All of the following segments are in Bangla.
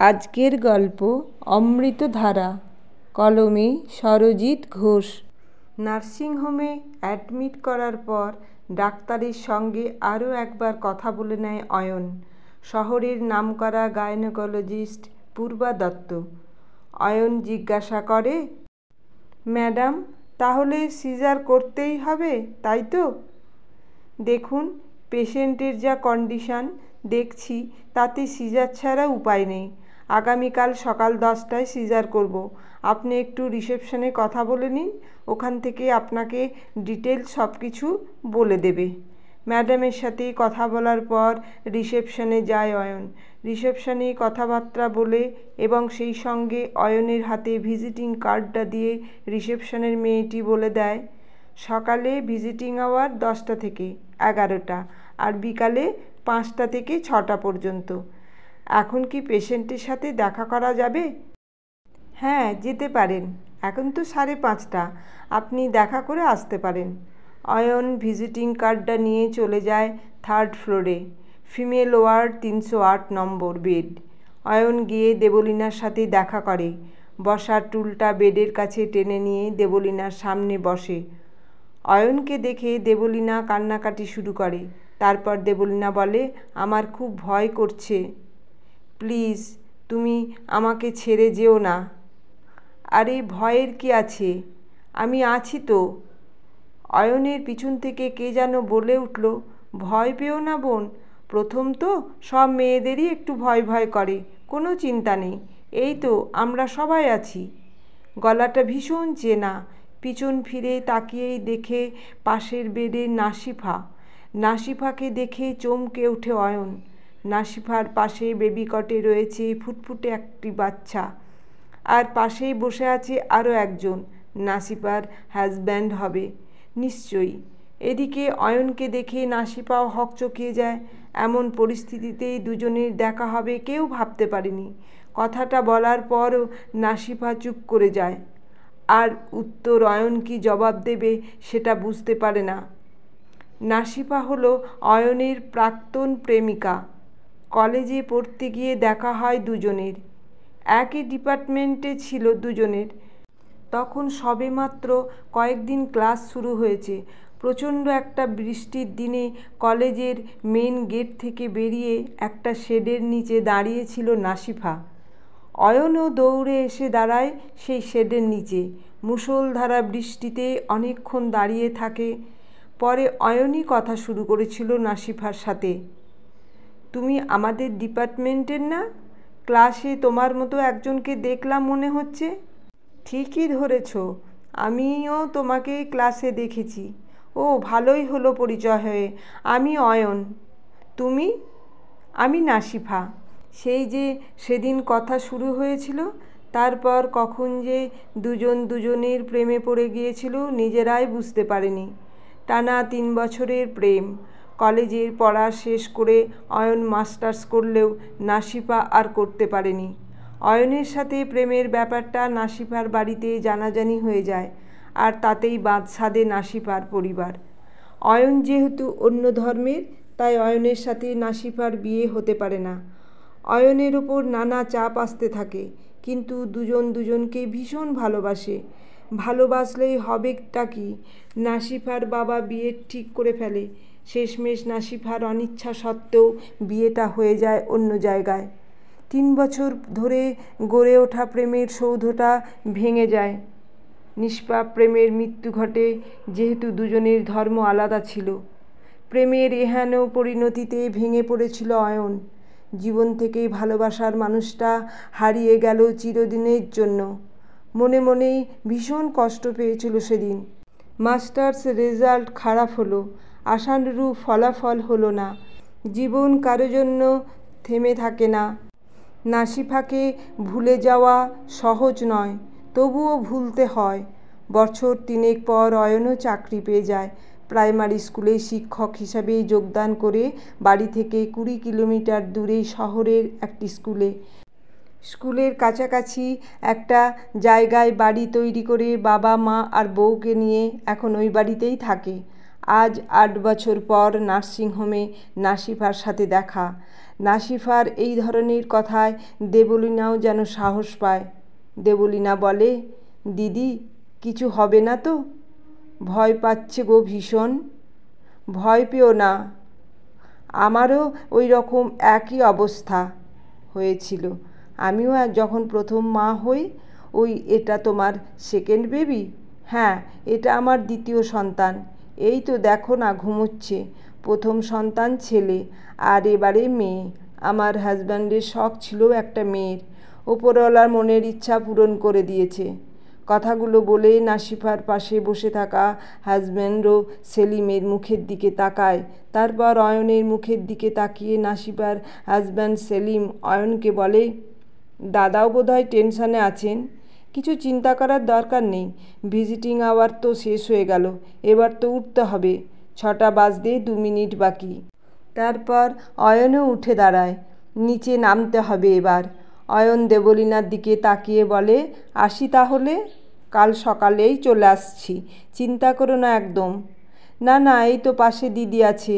আজকের গল্প অমৃতধারা, কলমে সরজিৎ ঘোষ। নার্সিংহোমে অ্যাডমিট করার পর ডাক্তারের সঙ্গে আরও একবার কথা বলে নেয় অয়ন। শহরের নামকরা গাইনোকোলজিস্ট পূর্বা দত্ত। অয়ন জিজ্ঞাসা করে, ম্যাডাম, তাহলে সিজার করতেই হবে, তাই তো? দেখুন, পেশেন্টের যা কন্ডিশন দেখছি তাতে সিজার ছাড়া উপায় নেই। আগামীকাল সকাল 10টায় সিজার করব। আপনি একটু রিসেপশনে কথা বলে নিন, ওখান থেকে আপনাকে ডিটেলস সব কিছু বলে দেবে। ম্যাডামের সাথে কথা বলার পর রিসেপশনে যায় অয়ন। রিসেপশনে কথাবার্তা বলে এবং সেই সঙ্গে অয়নের হাতে ভিজিটিং কার্ডটা দিয়ে রিসেপশনের মেয়েটি বলে দেয়, সকালে ভিজিটিং আওয়ার 10টা থেকে 11টা আর বিকালে 5টা থেকে 6টা পর্যন্ত। এখন কি পেশেন্টের সাথে দেখা করা যাবে? হ্যাঁ, যেতে পারেন। এখন তো 5:30, আপনি দেখা করে আসতে পারেন। অয়ন ভিজিটিং কার্ডটা নিয়ে চলে যায় 3rd ফ্লোরে, ফিমেল ওয়ার্ড 308 নম্বর বেড। অয়ন গিয়ে দেবলীনার সাথে দেখা করে। বসার টুলটা বেডের কাছে টেনে নিয়ে দেবলীনার সামনে বসে। অয়নকে দেখে দেবলীনা কান্নাকাটি শুরু করে। তারপর দেবলীনা বলে, আমার খুব ভয় করছে, প্লিজ তুমি আমাকে ছেড়ে যেও না। আরে ভয়ের কি আছে, আমি আছি তো। অয়নের পিছন থেকে কে যেন বলে উঠল, ভয় পেও না বোন, প্রথম তো সব মেয়েদেরই একটু ভয় ভয় করে, কোনো চিন্তা নেই, এই তো আমরা সবাই আছি। গলাটা ভীষণ চেনা। পিছন ফিরে তাকিয়েই দেখে পাশের বেডে নাসিফা। নাসিফাকে দেখে চমকে ওঠে অয়ন। নাসিফার পাশে বেবি কটে রয়েছে ফুটফুটে একটি বাচ্চা, আর পাশেই বসে আছে আরও একজন, নাসিফার হাজব্যান্ড হবে নিশ্চয়ই। এদিকে অয়নকে দেখে নাসিফাও হকচকিয়ে যায়। এমন পরিস্থিতিতেই দুজনের দেখা হবে কেউ ভাবতে পারেনি। কথাটা বলার পরও নাসিফা চুপ করে যায়, আর উত্তর অয়ন কি জবাব দেবে সেটা বুঝতে পারে না। নাসিফা হলো অয়নের প্রাক্তন প্রেমিকা। কলেজে পড়তে গিয়ে দেখা হয় দুজনের, একই ডিপার্টমেন্টে ছিল দুজনের। তখন সবেমাত্র কয়েকদিন ক্লাস শুরু হয়েছে। প্রচণ্ড একটা বৃষ্টির দিনে কলেজের মেন গেট থেকে বেরিয়ে একটা শেডের নিচে দাঁড়িয়েছিল নাসিফা। অয়নও দৌড়ে এসে দাঁড়ায় সেই শেডের নিচে। মুষলধারা বৃষ্টিতে অনেকক্ষণ দাঁড়িয়ে থাকে। পরে অয়নই কথা শুরু করেছিল নাসিফার সাথে, তুমি আমাদের ডিপার্টমেন্টের না? ক্লাসে তোমার মতো একজনকে দেখলাম মনে হচ্ছে। ঠিকই ধরেছ, আমিও তোমাকে ক্লাসে দেখেছি। ও, ভালোই হলো পরিচয় হয়ে। আমি অয়ন, তুমি? আমি নাসিফা। সেই যে সেদিন কথা শুরু হয়েছিল, তারপর কখন যে দুজন দুজনের প্রেমে পড়ে গিয়েছিল নিজেরাই বুঝতে পারেনি। টানা 3 বছরের প্রেম। কলেজের পড়া শেষ করে অয়ন মাস্টার্স করলেও নাসিফা আর করতে পারেনি। অয়নের সাথে প্রেমের ব্যাপারটা নাসিফার বাড়িতে জানাজানি হয়ে যায়, আর তাতেই বাদ সাধে নাসিফার পরিবার। অয়ন যেহেতু অন্য ধর্মের, তাই অয়নের সাথে নাসিফার বিয়ে হতে পারে না। অয়নের ওপর নানা চাপ আসতে থাকে, কিন্তু দুজন দুজনকে ভীষণ ভালোবাসে। ভালোবাসলেই হবেটা কি, নাসিফার বাবা বিয়ে ঠিক করে ফেলে। শেষমেশ নাসিফার অনিচ্ছা সত্ত্বেও বিয়েটা হয়ে যায় অন্য জায়গায়। 3 বছর ধরে গড়ে ওঠা প্রেমের সৌধটা ভেঙে যায়। নিষ্পাপ প্রেমের মৃত্যু ঘটে, যেহেতু দুজনের ধর্ম আলাদা ছিল। প্রেমের এহেন পরিণতিতে ভেঙে পড়েছিল অয়ন। জীবন থেকেই ভালোবাসার মানুষটা হারিয়ে গেল চিরদিনের জন্য। মনে মনেই ভীষণ কষ্ট পেয়েছিল সেদিন। মাস্টার্স রেজাল্ট খারাপ হলো, আশানুরূপ ফলাফল হলো না। জীবন কারো জন্য থেমে থাকে না। নাসিফাকে ভুলে যাওয়া সহজ নয়, তবুও ভুলতে হয়। বছর 3 পর অয়নও চাকরি পেয়ে যায়। প্রাইমারি স্কুলে শিক্ষক হিসাবে যোগদান করে বাড়ি থেকে 20 কিলোমিটার দূরে শহরের একটি স্কুলে। স্কুলের কাছাকাছি একটা জায়গায় বাড়ি তৈরি করে বাবা মা আর বউকে নিয়ে এখন ওই বাড়িতেই থাকে। আজ 8 বছর পর নার্সিংহোমে নাসিফার সাথে দেখা। নাসিফার এই ধরনের কথায় দেবলীনাও যেন সাহস পায়। দেবলীনা বলে, দিদি কিছু হবে না তো? ভয় পাচ্ছে গো ভীষণ। ভয় পেও না, আমারও ওই রকম একই অবস্থা হয়েছিল। আমিও যখন প্রথম মা হই। এটা তোমার সেকেন্ড বেবি? হ্যাঁ, এটা আমার দ্বিতীয় সন্তান। এই তো দেখো না ঘুমোচ্ছে। প্রথম সন্তান ছেলে, আর এবারে মেয়ে। আমার হাজব্যান্ডের শখ ছিল একটা মেয়ের। ওপরওয়ালার মনের ইচ্ছা পূরণ করে দিয়েছে। কথাগুলো বলে নাসিফার পাশে বসে থাকা হাজব্যান্ডও সেলিমের মুখের দিকে তাকায়। তারপর অয়নের মুখের দিকে তাকিয়ে নাসিফার হাজব্যান্ড সেলিম অয়নকে বলে, দাদাও বোধহয় টেনশনে আছেন। কিছু চিন্তা করার দরকার নেই। ভিজিটিং আওয়ার তো শেষ হয়ে গেল, এবার তো উঠতে হবে। 6টা বাজতে 2 মিনিট বাকি। তারপর অয়নও উঠে দাঁড়ায়। নিচে নামতে হবে এবার। অয়ন দেবলীনার দিকে তাকিয়ে বলে, আসি তাহলে? কাল সকালেই চলে আসছি, চিন্তা করো না একদম। না না, এই তো পাশে দিদি আছে,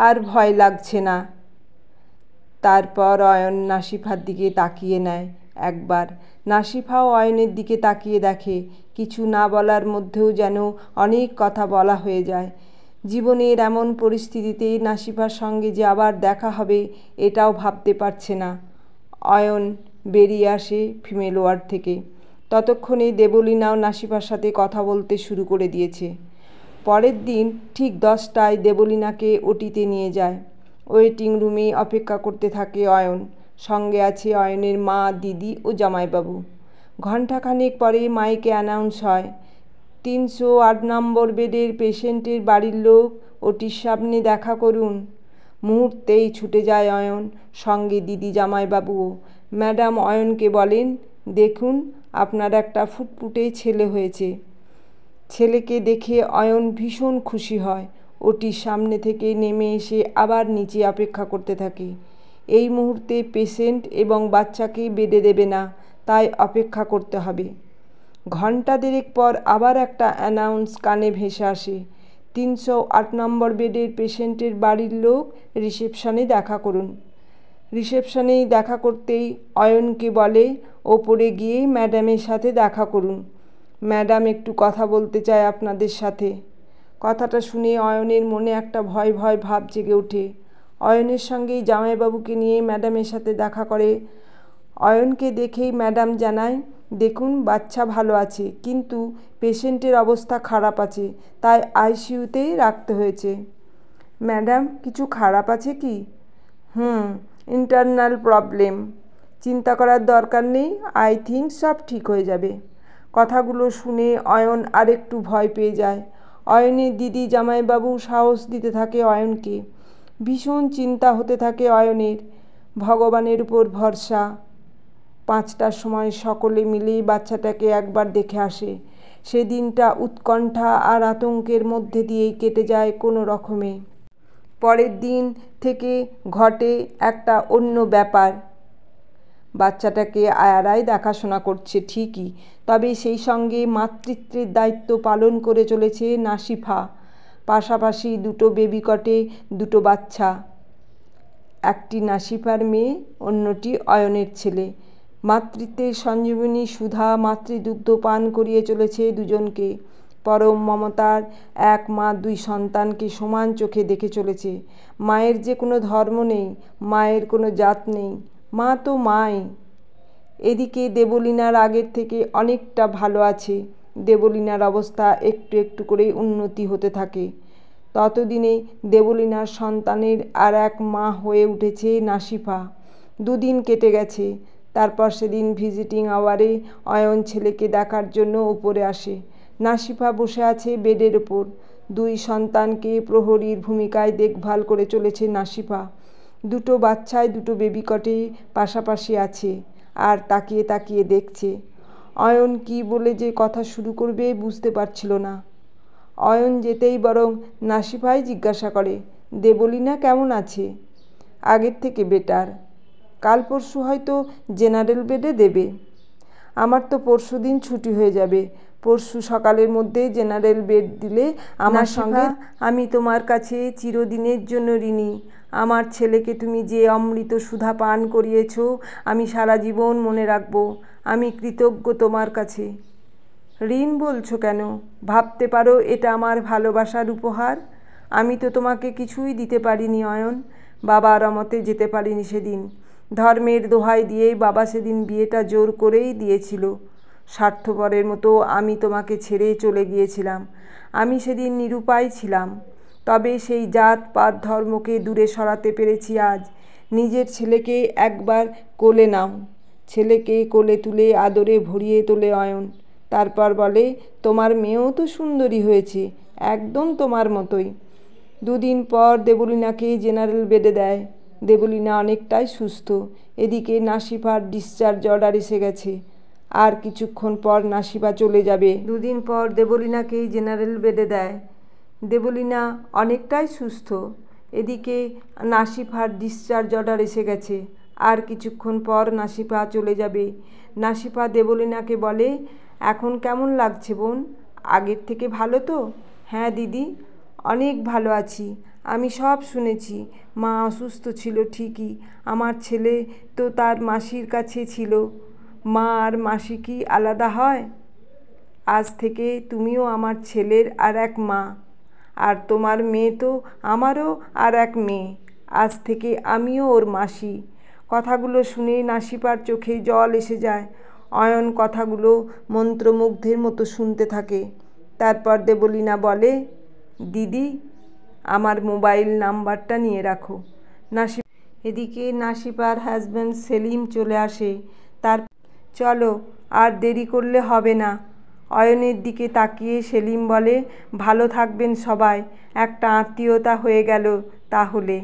আর ভয় লাগছে না। তারপর অয়ন নাসিফার দিকে তাকিয়ে নেয় একবার। নাসিফাও অয়নের দিকে তাকিয়ে দেখে। কিছু না বলার মধ্যেও যেন অনেক কথা বলা হয়ে যায়। জীবনের এমন পরিস্থিতিতে নাসিফার সঙ্গে যে আবার দেখা হবে এটাও ভাবতে পারছে না। অয়ন বেরিয়ে আসে ফিমেল ওয়ার্ড থেকে। ততক্ষণে দেবলীনাও নাসিফার সাথে কথা বলতে শুরু করে দিয়েছে। পরের দিন ঠিক 10টায় দেবলীনাকে ওটিতে নিয়ে যায়। ওয়েটিং রুমে অপেক্ষা করতে থাকে অয়ন। সঙ্গে আছে অয়নের মা, দিদি ও জামাইবাবু। ঘণ্টাখানেক পরে মাইকে অ্যানাউন্স হয়, 308 নম্বর বেডের পেশেন্টের বাড়ির লোক ওটির সামনে দেখা করুন। মুহূর্তেই ছুটে যায় অয়ন, সঙ্গে দিদি জামাইবাবুও। ম্যাডাম অয়নকে বলেন, দেখুন আপনার একটা ফুটফুটে ছেলে হয়েছে। ছেলেকে দেখে অয়ন ভীষণ খুশি হয়। ওটির সামনে থেকে নেমে এসে আবার নিচে অপেক্ষা করতে থাকে। এই মুহূর্তে পেশেন্ট এবং বাচ্চাকে বেডে দেবে না, তাই অপেক্ষা করতে হবে। ঘণ্টা দেড়েক পর আবার একটা অ্যানাউন্স কানে ভেসে আসে, 308 নম্বর বেডের পেশেন্টের বাড়ির লোক রিসেপশনে দেখা করুন। রিসেপশনেই দেখা করতেই অয়নকে বলে, ওপরে গিয়ে ম্যাডামের সাথে দেখা করুন। ম্যাডাম একটু কথা বলতে চায় আপনাদের সাথে। কথাটা শুনে অয়নের মনে একটা ভয় ভয় ভাব জেগে ওঠে। অয়নের সঙ্গেই জামাইবাবুকে নিয়ে ম্যাডামের সাথে দেখা করে। অয়নকে দেখেই ম্যাডাম জানায়, দেখুন বাচ্চা ভালো আছে, কিন্তু পেশেন্টের অবস্থা খারাপ আছে, তাই আইসিইউতেই রাখতে হয়েছে। ম্যাডাম কিছু খারাপ আছে কি? Internal problem. চিন্তা করার দরকার নেই, আই থিঙ্ক সব ঠিক হয়ে যাবে। কথাগুলো শুনে অয়ন আরেকটু ভয় পেয়ে যায়। অয়নের দিদি জামাইবাবু সাহস দিতে থাকে অয়নকে। ভীষণ চিন্তা হতে থাকে অয়নের। ভগবানের উপর ভরসা। 5টার সময় সকলে মিলে বাচ্চাটাকে একবার দেখে আসে। সেদিনটা উৎকণ্ঠা আর আতঙ্কের মধ্যে দিয়েই কেটে যায় কোনো রকমে। পরের দিন থেকে ঘটে একটা অন্য ব্যাপার। বাচ্চাটাকে আয়ারাই দেখাশোনা করছে ঠিকই, তবে সেই সঙ্গে মাতৃত্বের দায়িত্ব পালন করে চলেছে নাসিফা। পাশাপাশি 2টো বেবি কটে 2টো বাচ্চা। একটি নাসিফার মেয়ে, অন্যটি অয়নের ছেলে। মাতৃত্বের সঞ্জীবনী সুধা মাতৃদুগ্ধ পান করিয়ে চলেছে দুজনকে। পরম মমতার এক মা 2 সন্তানকে সমান চোখে দেখে চলেছে। মায়ের যে কোনো ধর্ম নেই, মায়ের কোনো জাত নেই, মা তো মাই। এদিকে দেবলীনার আগের থেকে অনেকটা ভালো আছে। দেবলীনার অবস্থা একটু একটু করে উন্নতি হতে থাকে। ততদিনে দেবলীনার সন্তানের আর এক মা হয়ে উঠেছে নাসিফা। 2 দিন কেটে গেছে। তারপর সেদিন ভিজিটিং আওয়ারে অয়ন ছেলেকে দেখার জন্য উপরে আসে। নাসিফা বসে আছে বেডের ওপর। 2 সন্তানকে প্রহরীর ভূমিকায় দেখভাল করে চলেছে নাসিফা। 2টো বাচ্চায় 2টো বেবি কটে পাশাপাশি আছে আর তাকিয়ে তাকিয়ে দেখছে। অয়ন কি বলে যে কথা শুরু করবে বুঝতে পারছিল না। অয়ন যেতেই বরং নাসিফাই জিজ্ঞাসা করে, দেবলীনা কেমন আছে? আগের থেকে বেটার। কাল পরশু হয়তো জেনারেল বেডে দেবে। আমার তো পরশুদিন ছুটি হয়ে যাবে। পরশু সকালের মধ্যে জেনারেল বেড দিলে আমার সঙ্গে। আমি তোমার কাছে চিরদিনের জন্য ঋণী। আমার ছেলেকে তুমি যে অমৃত সুধা পান করিয়েছ আমি সারা জীবন মনে রাখব। আমি কৃতজ্ঞ তোমার কাছে। ঋণ বলছো কেন? ভাবতে পারো এটা আমার ভালোবাসার উপহার। আমি তো তোমাকে কিছুই দিতে পারিনি অয়ন। বাবার অমতে যেতে পারিনি সেদিন। ধর্মের দোহাই দিয়েই বাবা সেদিন বিয়েটা জোর করেই দিয়েছিল। স্বার্থপরের মতো আমি তোমাকে ছেড়ে চলে গিয়েছিলাম। আমি সেদিন নিরুপায় ছিলাম। তবে সেই জাত পাত ধর্মকে দূরে সরাতে পেরেছি আজ। নিজের ছেলেকে একবার কোলে নাও। ছেলেকে কোলে তুলে আদরে ভরিয়ে তোলে অয়ন। তারপর বলে, তোমার মেয়েও তো সুন্দরী হয়েছে, একদম তোমার মতোই। দুদিন পর দেবলীনাকে জেনারেল বেডে দেয়। দেবলীনা অনেকটাই সুস্থ। এদিকে নাসিফার ডিসচার্জ অর্ডার এসে গেছে। আর কিছুক্ষণ পর নাসিফা চলে যাবে। দুদিন পর দেবলীনাকে জেনারেল বেডে দেয়। দেবলীনা অনেকটাই সুস্থ। এদিকে নাসিফার ডিসচার্জ অর্ডার এসে গেছে। আর কিছুক্ষণ পর নাসিফা চলে যাবে। নাসিফা দেবলীনাকে বলে, এখন কেমন লাগছে বোন? আগের থেকে ভালো তো? হ্যাঁ দিদি, অনেক ভালো আছি। আমি সব শুনেছি। মা অসুস্থ ছিল ঠিকই। আমার ছেলে তো তার মাসির কাছে ছিল। মা আর মাসি কি আলাদা হয়? আজ থেকে তুমিও আমার ছেলের আর এক মা। আর তোমার মেয়ে তো আমারও আর এক মেয়ে। আজ থেকে আমিও ওর মাসি। কথাগুলো শুনে নাসিফার চোখে জল এসে যায়। অয়ন কথাগুলো মন্ত্রমুগ্ধের মতো শুনতে থাকে। তারপর দেবলীনা বলে, দিদি, আমার মোবাইল নাম্বারটা নিয়ে রাখো। এদিকে নাসিফার হাজব্যান্ড সেলিম চলে আসে। চলো, আর দেরি করলে হবে না। অয়নের দিকে তাকিয়ে সেলিম বলে, ভালো থাকবেন সবাই। একটা আত্মীয়তা হয়ে গেল তাহলে।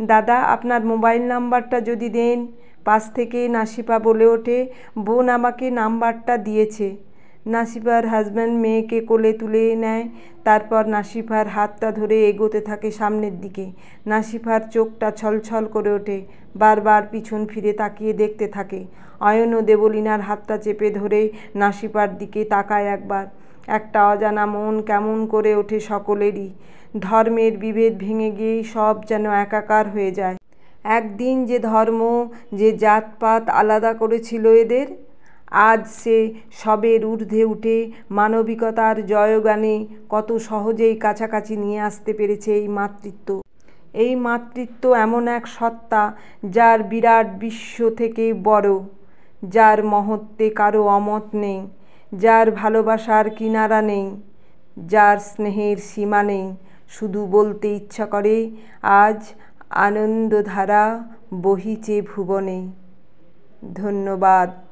দাদা, আপনার মোবাইল নাম্বারটা যদি দেন। পাশ থেকে নাসিফা বলে ওঠে, বোন আমাকে নাম্বারটা দিয়েছে। নাসিফার হাজব্যান্ড মেয়েকে কোলে তুলে নেয়। তারপর নাসিফার হাতটা ধরে এগোতে থাকে সামনের দিকে। নাসিফার চোখটা ছলছল করে ওঠে। বারবার পিছন ফিরে তাকিয়ে দেখতে থাকে। অয়ন ও দেবলীনার হাতটা চেপে ধরে নাসিফার দিকে তাকায় একবার। একটা অজানা মন কেমন করে ওঠে সকলেরই। ধর্মের বিভেদ ভেঙে গিয়েই সব যেন একাকার হয়ে যায়। একদিন যে ধর্ম, যে জাতপাত আলাদা করেছিল এদের, আজ সে সবের ঊর্ধ্বে উঠে মানবিকতার জয়গানে কত সহজেই কাছাকাছি নিয়ে আসতে পেরেছে এই মাতৃত্ব। এই মাতৃত্ব এমন এক সত্তা যার বিরাট বিশ্ব থেকে বড়, যার মহত্বে কারো অমত নেই, যার ভালোবাসার কিনারা নেই, যার স্নেহের সীমা নেই। শুধু বলতে ইচ্ছা করে, আজ আনন্দধারা বহিছে ভুবনে। ধন্যবাদ।